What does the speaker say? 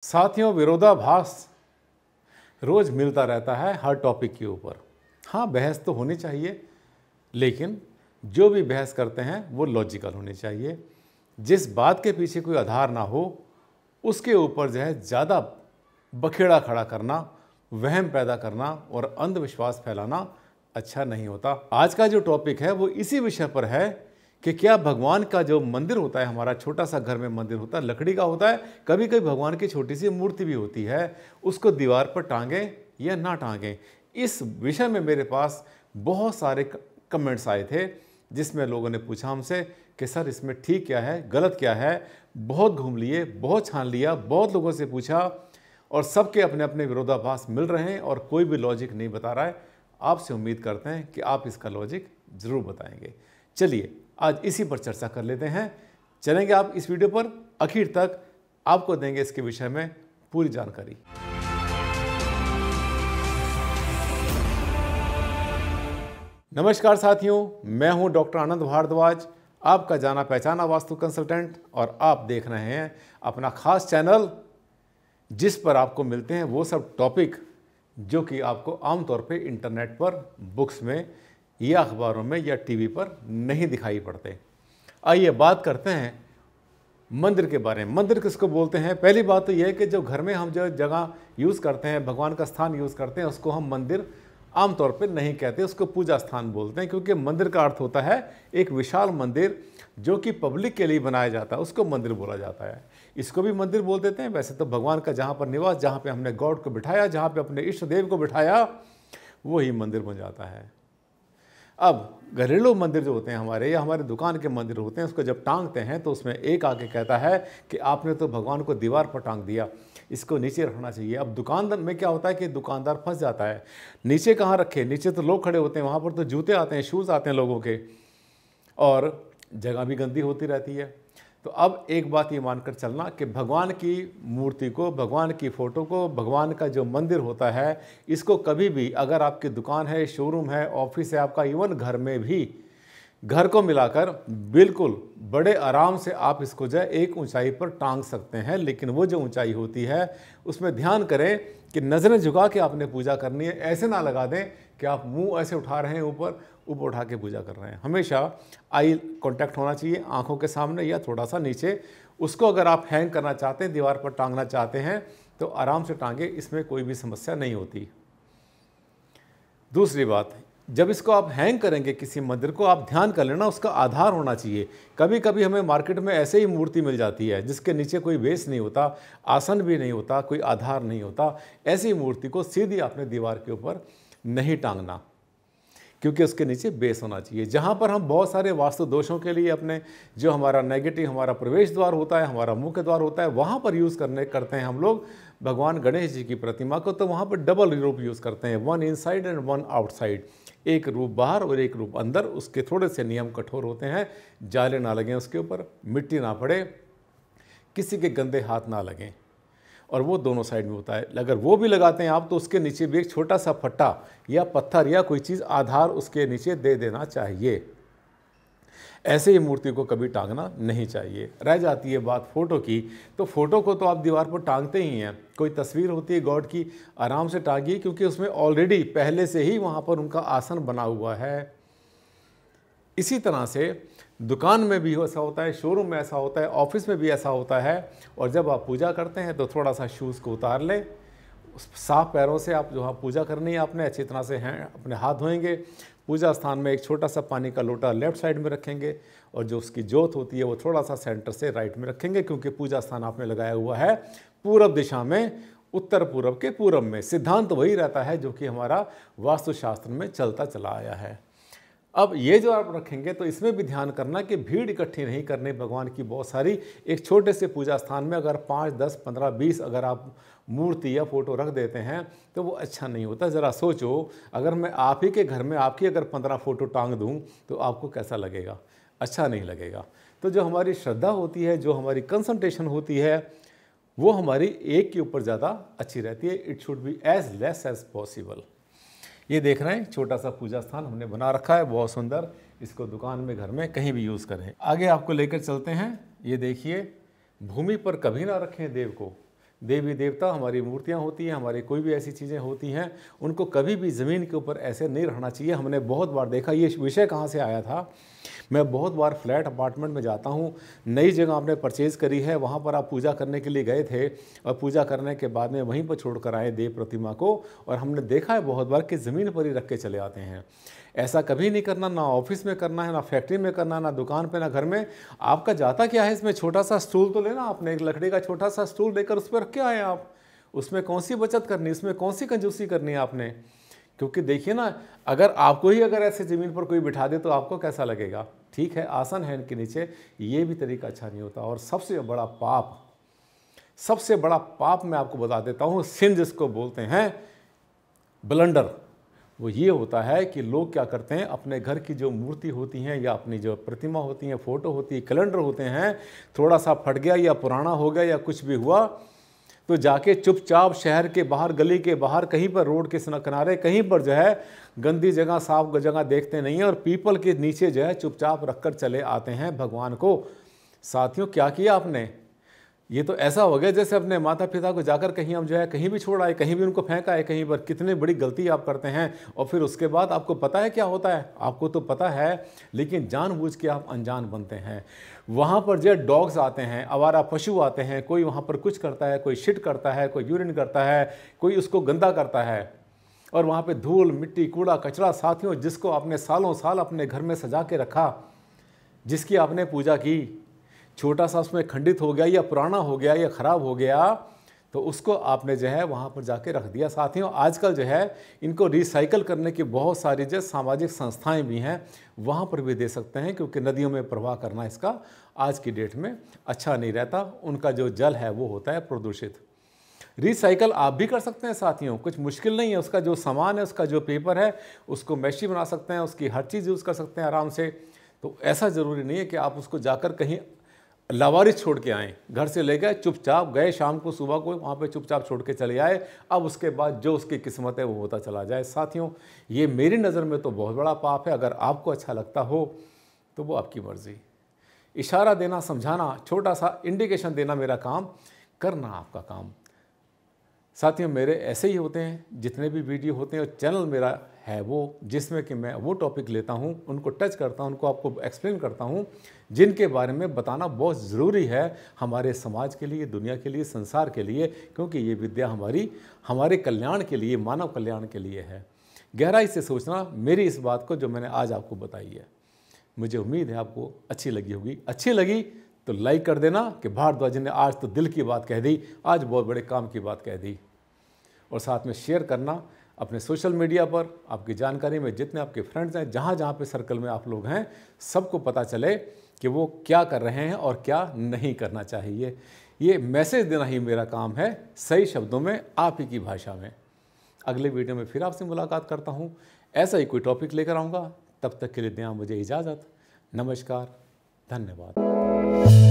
साथियों, विरोधाभास रोज मिलता रहता है हर टॉपिक के ऊपर। हाँ, बहस तो होनी चाहिए, लेकिन जो भी बहस करते हैं वो लॉजिकल होनी चाहिए। जिस बात के पीछे कोई आधार ना हो उसके ऊपर जो है ज़्यादा बखेड़ा खड़ा करना, वहम पैदा करना और अंधविश्वास फैलाना अच्छा नहीं होता। आज का जो टॉपिक है वो इसी विषय पर है कि क्या भगवान का जो मंदिर होता है, हमारा छोटा सा घर में मंदिर होता है, लकड़ी का होता है, कभी कभी भगवान की छोटी सी मूर्ति भी होती है, उसको दीवार पर टांगें या ना टांगें। इस विषय में मेरे पास बहुत सारे कमेंट्स आए थे जिसमें लोगों ने पूछा हमसे कि सर इसमें ठीक क्या है, गलत क्या है। बहुत घूम लिए, बहुत छान लिया, बहुत लोगों से पूछा और सबके अपने अपने विरोधाभास मिल रहे हैं और कोई भी लॉजिक नहीं बता रहा है। आपसे उम्मीद करते हैं कि आप इसका लॉजिक ज़रूर बताएंगे। चलिए आज इसी पर चर्चा कर लेते हैं। चलेंगे आप इस वीडियो पर आखिर तक, आपको देंगे इसके विषय में पूरी जानकारी। नमस्कार साथियों, मैं हूं डॉक्टर आनंद भारद्वाज, आपका जाना पहचाना वास्तु कंसल्टेंट, और आप देख रहे हैं अपना खास चैनल जिस पर आपको मिलते हैं वो सब टॉपिक जो कि आपको आमतौर पे इंटरनेट पर, बुक्स में या अखबारों में या टीवी पर नहीं दिखाई पड़ते। आइए बात करते हैं मंदिर के बारे में। मंदिर किसको बोलते हैं? पहली बात तो यह है कि जो घर में हम जो जगह यूज़ करते हैं, भगवान का स्थान यूज़ करते हैं, उसको हम मंदिर आमतौर पे नहीं कहते, उसको पूजा स्थान बोलते हैं। क्योंकि मंदिर का अर्थ होता है एक विशाल मंदिर जो कि पब्लिक के लिए बनाया जाता है, उसको मंदिर बोला जाता है। इसको भी मंदिर बोल देते हैं। वैसे तो भगवान का जहाँ पर निवास, जहाँ पे हमने गॉड को बिठाया, जहाँ पे अपने इष्ट देव को बिठाया, वही मंदिर बन जाता है। अब घरेलू मंदिर जो होते हैं हमारे, या हमारे दुकान के मंदिर होते हैं, उसको जब टांगते हैं तो उसमें एक आके कहता है कि आपने तो भगवान को दीवार पर टांग दिया, इसको नीचे रखना चाहिए। अब दुकानदार में क्या होता है कि दुकानदार फंस जाता है, नीचे कहाँ रखे, नीचे तो लोग खड़े होते हैं, वहाँ पर तो जूते आते हैं, शूज़ आते हैं लोगों के, और जगह भी गंदी होती रहती है। तो अब एक बात ये मानकर चलना कि भगवान की मूर्ति को, भगवान की फ़ोटो को, भगवान का जो मंदिर होता है, इसको कभी भी, अगर आपकी दुकान है, शोरूम है, ऑफिस है आपका, इवन घर में भी, घर को मिलाकर बिल्कुल बड़े आराम से आप इसको जो है एक ऊंचाई पर टांग सकते हैं। लेकिन वो जो ऊंचाई होती है उसमें ध्यान करें कि नज़रें झुका के आपने पूजा करनी है। ऐसे ना लगा दें कि आप मुंह ऐसे उठा रहे हैं, ऊपर उठा के पूजा कर रहे हैं। हमेशा आई कांटेक्ट होना चाहिए आंखों के सामने या थोड़ा सा नीचे। उसको अगर आप हैंग करना चाहते हैं, दीवार पर टांगना चाहते हैं, तो आराम से टांगे, इसमें कोई भी समस्या नहीं होती। दूसरी बात, जब इसको आप हैंग करेंगे किसी मंदिर को, आप ध्यान कर लेना उसका आधार होना चाहिए। कभी कभी हमें मार्केट में ऐसे ही मूर्ति मिल जाती है जिसके नीचे कोई बेस नहीं होता, आसन भी नहीं होता, कोई आधार नहीं होता। ऐसी मूर्ति को सीधी अपने दीवार के ऊपर नहीं टांगना, क्योंकि उसके नीचे बेस होना चाहिए। जहाँ पर हम बहुत सारे वास्तु दोषों के लिए अपने जो हमारा नेगेटिव, हमारा प्रवेश द्वार होता है, हमारा मुख्य द्वार होता है, वहाँ पर यूज़ करते हैं हम लोग भगवान गणेश जी की प्रतिमा को, तो वहाँ पर डबल रूप यूज़ करते हैं, one inside and one outside, एक रूप बाहर और एक रूप अंदर। उसके थोड़े से नियम कठोर होते हैं, जाले ना लगें उसके ऊपर, मिट्टी ना पड़े, किसी के गंदे हाथ ना लगें, और वो दोनों साइड में होता है। अगर वो भी लगाते हैं आप, तो उसके नीचे भी एक छोटा सा फट्टा या पत्थर या कोई चीज़ आधार उसके नीचे दे देना चाहिए। ऐसे ही मूर्ति को कभी टांगना नहीं चाहिए। रह जाती है बात फ़ोटो की, तो फ़ोटो को तो आप दीवार पर टांगते ही हैं। कोई तस्वीर होती है गॉड की, आराम से टांगिए, क्योंकि उसमें ऑलरेडी पहले से ही वहाँ पर उनका आसन बना हुआ है। इसी तरह से दुकान में भी ऐसा होता है, शोरूम में ऐसा होता है, ऑफिस में भी ऐसा होता है। और जब आप पूजा करते हैं तो थोड़ा सा शूज़ को उतार लें, साफ पैरों से आप जो पूजा करनी है आपने, अच्छी तरह से अपने हाथ धोएंगे। पूजा स्थान में एक छोटा सा पानी का लोटा लेफ्ट साइड में रखेंगे, और जो उसकी जोत होती है वो थोड़ा सा सेंटर से राइट में रखेंगे, क्योंकि पूजा स्थान आपने लगाया हुआ है पूरब दिशा में, उत्तर पूरब के पूरब में। सिद्धांत वही रहता है जो कि हमारा वास्तुशास्त्र में चलता चला आया है। अब ये जो आप रखेंगे तो इसमें भी ध्यान करना कि भीड़ इकट्ठी नहीं करनी भगवान की बहुत सारी। एक छोटे से पूजा स्थान में अगर 5, 10, 15, 20 अगर आप मूर्ति या फोटो रख देते हैं तो वो अच्छा नहीं होता। ज़रा सोचो, अगर मैं आप ही के घर में आपकी अगर 15 फोटो टांग दूं तो आपको कैसा लगेगा? अच्छा नहीं लगेगा। तो जो हमारी श्रद्धा होती है, जो हमारी कंसंट्रेशन होती है, वो हमारी एक के ऊपर ज़्यादा अच्छी रहती है। It should be as less as possible. ये देख रहे हैं छोटा सा पूजा स्थान हमने बना रखा है, बहुत सुंदर। इसको दुकान में, घर में, कहीं भी यूज़ करें। आगे आपको लेकर चलते हैं। ये देखिए, भूमि पर कभी ना रखें देव को, देवी देवता हमारी मूर्तियाँ होती हैं, हमारी कोई भी ऐसी चीज़ें होती हैं, उनको कभी भी ज़मीन के ऊपर ऐसे नहीं रहना चाहिए। हमने बहुत बार देखा, ये विषय कहाँ से आया था, मैं बहुत बार फ्लैट अपार्टमेंट में जाता हूँ, नई जगह आपने परचेज़ करी है, वहाँ पर आप पूजा करने के लिए गए थे और पूजा करने के बाद में वहीं पर छोड़ कर आए देव प्रतिमा को, और हमने देखा है बहुत बार कि ज़मीन पर ही रख के चले आते हैं। ऐसा कभी नहीं करना, ना ऑफिस में करना है, ना फैक्ट्री में करना है, ना दुकान पे, ना घर में। आपका जाता क्या है इसमें? छोटा सा स्टूल तो लेना आपने, एक लकड़ी का छोटा सा स्टूल लेकर उस पर रख के आए आप। उसमें कौन सी बचत करनी, उसमें कौन सी कंजूसी करनी है आपने? क्योंकि देखिए ना, अगर आपको ही अगर ऐसे ज़मीन पर कोई बिठा दे तो आपको कैसा लगेगा? ठीक है, आसन है इनके नीचे, ये भी तरीका अच्छा नहीं होता। और सबसे बड़ा पाप मैं आपको बता देता हूँ, सिन जिसको बोलते हैं, ब्लंडर, वो ये होता है कि लोग क्या करते हैं, अपने घर की जो मूर्ति होती हैं या अपनी जो प्रतिमा होती हैं, फ़ोटो होती है, कैलेंडर होते हैं, थोड़ा सा फट गया या पुराना हो गया या कुछ भी हुआ तो जाके चुपचाप शहर के बाहर, गली के बाहर, कहीं पर रोड के किनारे, कहीं पर जो है गंदी जगह, साफ जगह देखते नहीं हैं और पीपल के नीचे जो है चुपचाप रखकर चले आते हैं भगवान को। साथियों, क्या किया आपने? ये तो ऐसा हो गया जैसे अपने माता पिता को जाकर कहीं हम जो है कहीं भी छोड़ आए, कहीं भी उनको फेंक आए कहीं पर। कितनी बड़ी गलती आप करते हैं। और फिर उसके बाद आपको पता है क्या होता है? आपको तो पता है, लेकिन जानबूझ के आप अनजान बनते हैं। वहाँ पर जो डॉग्स आते हैं, आवारा पशु आते हैं, कोई वहाँ पर कुछ करता है, कोई शिट करता है, कोई यूरिन करता है, कोई उसको गंदा करता है, और वहाँ पे धूल मिट्टी कूड़ा कचरा, साथियों, जिसको आपने सालों साल अपने घर में सजा के रखा, जिसकी आपने पूजा की, छोटा सा उसमें खंडित हो गया या पुराना हो गया या ख़राब हो गया तो उसको आपने जो है वहाँ पर जाके रख दिया। साथियों, आजकल जो है इनको रिसाइकल करने की बहुत सारी जो सामाजिक संस्थाएं भी हैं, वहाँ पर भी दे सकते हैं, क्योंकि नदियों में प्रवाह करना इसका आज की डेट में अच्छा नहीं रहता। उनका जो जल है वो होता है प्रदूषित। रिसाइकल आप भी कर सकते हैं साथियों, कुछ मुश्किल नहीं है। उसका जो सामान है, उसका जो पेपर है, उसको मैशी बना सकते हैं, उसकी हर चीज़ यूज़ कर सकते हैं आराम से। तो ऐसा ज़रूरी नहीं है कि आप उसको जाकर कहीं लावारिस छोड़ के आएँ। घर से ले गए, चुपचाप गए, शाम को सुबह को वहाँ पे चुपचाप छोड़ के चले आए। अब उसके बाद जो उसकी किस्मत है वो होता चला जाए। साथियों, ये मेरी नज़र में तो बहुत बड़ा पाप है। अगर आपको अच्छा लगता हो तो वो आपकी मर्ज़ी। इशारा देना, समझाना, छोटा सा इंडिकेशन देना मेरा काम, करना आपका काम। साथियों, मेरे ऐसे ही होते हैं जितने भी वीडियो होते हैं, और चैनल मेरा है वो जिसमें कि मैं वो टॉपिक लेता हूँ, उनको टच करता हूँ, उनको आपको एक्सप्लेन करता हूँ, जिनके बारे में बताना बहुत ज़रूरी है हमारे समाज के लिए, दुनिया के लिए, संसार के लिए, क्योंकि ये विद्या हमारे कल्याण के लिए, मानव कल्याण के लिए है। गहराई से सोचना मेरी इस बात को जो मैंने आज आपको बताई है। मुझे उम्मीद है आपको अच्छी लगी होगी। अच्छी लगी तो लाइक कर देना कि भारद्वाज ने आज तो दिल की बात कह दी, आज बहुत बड़े काम की बात कह दी। और साथ में शेयर करना अपने सोशल मीडिया पर, आपकी जानकारी में जितने आपके फ्रेंड्स हैं, जहाँ जहाँ पे सर्कल में आप लोग हैं, सबको पता चले कि वो क्या कर रहे हैं और क्या नहीं करना चाहिए। ये मैसेज देना ही मेरा काम है, सही शब्दों में, आप ही की भाषा में। अगले वीडियो में फिर आपसे मुलाकात करता हूँ, ऐसा ही कोई टॉपिक लेकर आऊँगा। तब तक के लिए दें मुझे इजाज़त। नमस्कार, धन्यवाद।